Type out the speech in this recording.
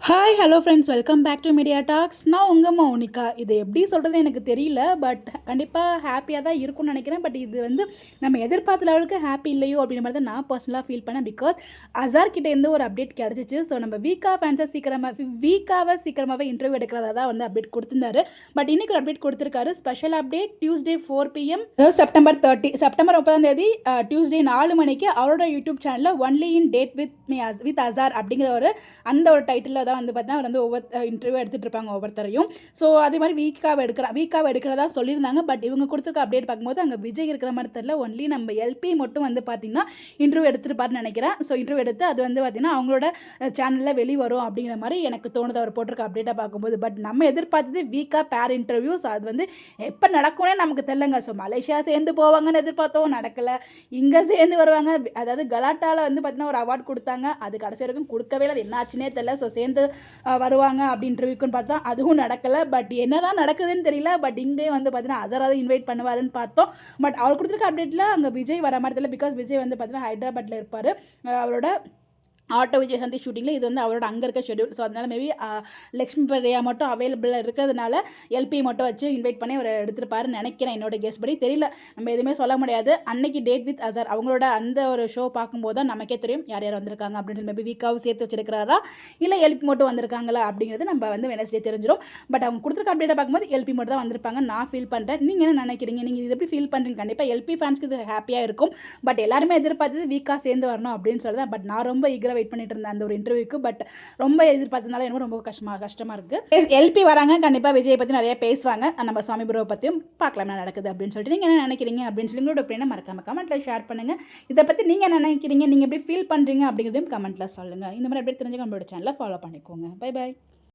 Hi hello friends, welcome back to media talks. நான் உங்கள் மௌனிகா. இது எப்படி சொல்கிறது எனக்கு தெரியல, பட் கண்டிப்பாக ஹாப்பியாக தான் இருக்கும்னு நினைக்கிறேன். பட் இது வந்து நம்ம எதிர்பார்த்த லெவலுக்கு ஹாப்பி இல்லையோ அப்படின்ற மாதிரி தான் நான் பர்சனலாக ஃபீல் பண்ணேன். பிகாஸ் அசார் கிட்டேருந்து ஒரு அப்டேட் கிடச்சிச்சு. ஸோ நம்ம வீக்காவை சீக்கிரமாகவே இன்டர்வியூ எடுக்கிறதா தான் வந்து அப்டேட் கொடுத்துருந்தாரு. பட் இன்றைக்கி ஒரு அப்டேட் கொடுத்துருக்காரு. Special update Tuesday 4 PM, September 30, September 30 Tuesday 4 மணிக்கு அவரோட யூடியூப் சேனலில் only in date with Azhar அப்படிங்கிற அந்த ஒரு டைட்டில் தான் வந்து பார்த்தீங்கன்னா அவர் வந்து ஒவ்வொரு இன்டர்வியூ எடுத்துகிட்டு இருப்பாங்க ஒவ்வொருத்தரையும். ஸோ அதே மாதிரி வீக்காக எடுக்கிறதா சொல்லியிருந்தாங்க. பட் இவங்க கொடுத்துருக்க அப்டேட் பார்க்கும்போது அங்கே விஜய் இருக்கிற மாதிரி தெரியல. ஒன்லி நம்ம எல்பி மட்டும் வந்து பார்த்தீங்கன்னா இன்டர்வியூ எடுத்துருப்பாருன்னு நினைக்கிறேன். ஸோ இன்டர்வியூ எடுத்து அது வந்து பார்த்தீங்கன்னா அவங்களோட சேனலில் வெளிவரும் அப்படிங்கிற மாதிரி எனக்கு தோணுது அவர் போட்டிருக்க அப்டேட்டாக பார்க்கும்போது. பட் நம்ம எதிர்பார்த்தது வீக்காக பேர் இன்டர்வியூ. ஸோ அது வந்து எப்போ நடக்கும்னே நமக்கு தெரியலங்க. ஸோ மலேசியா சேர்ந்து போவாங்கன்னு எதிர்பார்த்தோம், நடக்கலை. இங்கே சேர்ந்து வருவாங்க, அதாவது கலாட்டாவில் வந்து பார்த்தீங்கன்னா ஒரு அவார்ட் கொடுத்தாங்க, அது கடைசி வரைக்கும் கொடுக்கவே இல்லை. அது என்னாச்சுன்னே தெரியல. ஸோ சேர்ந்து வருவாங்க அப்படி இன்டர்வியூக்குன்னு பார்த்தா அதுவும் நடக்கலை. பட் என்ன தான் நடக்குதுன்னு தெரியல. பட் இங்கேயும் வந்து பார்த்தீங்கன்னா அசராவது இன்வைட் பண்ணுவாருன்னு பார்த்தோம். பட் அவர் கொடுத்துருக்க அப்டேட்டில் அங்கே விஜய் வர மாதிரி தெரியல. பிகாஸ் விஜய் வந்து பார்த்தீங்கன்னா ஹைதராபாத்தில் இருப்பார். அவரோட ஆட்டோ விஜய் சந்தி ஷூட்டிங்கில் இது வந்து அவரோட அங்கே இருக்க ஷெடியூல். ஸோ அதனால் மேபி லக்ஷ்மி பிரியா மட்டும் அவைலபிளாக இருக்கிறதுனால எல்பி மட்டும் வச்சு இன்வைட் பண்ணி அவர் எடுத்துருப்பாருன்னு நினைக்கிறேன். என்னோட கெஸ் படி தெரியல, நம்ம எதுவுமே சொல்ல முடியாது. அன்னைக்கு டேட் வித் அசார் அவங்களோட அந்த ஒரு ஷோ பார்க்கும்போது தான் நமக்கே தெரியும் யார் யார் வந்திருக்காங்க அப்படின்னு. மேபி வீக்காவும் சேர்த்து வச்சிருக்கிறாரா இல்லை எல்பி மட்டும் வந்திருக்காங்களா அப்படிங்கிறது நம்ம வந்து வெனஸ்டே தெரிஞ்சிடும். பட் அவங்க கொடுத்துருக்க அப்டேட்டை பார்க்கும்போது எல்பி மட்டும் தான் வந்திருப்பாங்க நான் ஃபீல் பண்ணுறேன். நீங்கள் என்ன நினைக்கிறீங்க? நீங்கள் இது எப்படி ஃபீல் பண்ணுறீங்க? கண்டிப்பாக எல்பி ஃபேன்ஸ்க்கு இது ஹாப்பியாக இருக்கும். பட் எல்லாருமே எதிர்பார்த்தது வீக்காக சேர்ந்து வரணும் அப்படின்னு சொல்லுதான். பட் நான் ரொம்ப ஈகராக வெயிட் பண்ணிட்டு இருந்தேன் அந்த ஒரு இன்டர்வியூக்கு. பட் ரொம்ப எதிர்பார்த்ததுனால எனக்கு ரொம்ப கஷ்டமாக இருக்குது. எல்பி வராங்க, கண்டிப்பாக விஜய் பற்றி நிறைய பேசுவாங்க. நம்ம சுவாமி ப்ரோ பற்றியும் பார்க்கலாம் என்ன நடக்குது அப்படின்னு சொல்லிட்டு. நீங்கள் என்ன நினைக்கிறீங்க அப்படின்னு சொல்லி உங்களோட ஒப்பீனியனை மறக்காம கமெண்ட்டில் ஷேர் பண்ணுங்கள். இதை பற்றி நீங்கள் என்ன நினைக்கிறீங்க, நீங்கள் எப்படி ஃபீல் பண்ணுறீங்க அப்படிங்கிறதையும் கமெண்ட்டில் சொல்லுங்கள். இந்த மாதிரி எப்படி தெரிஞ்சுக்க நம்மளோட சேனலை ஃபாலோ பண்ணிக்கோங்க. Bye bye.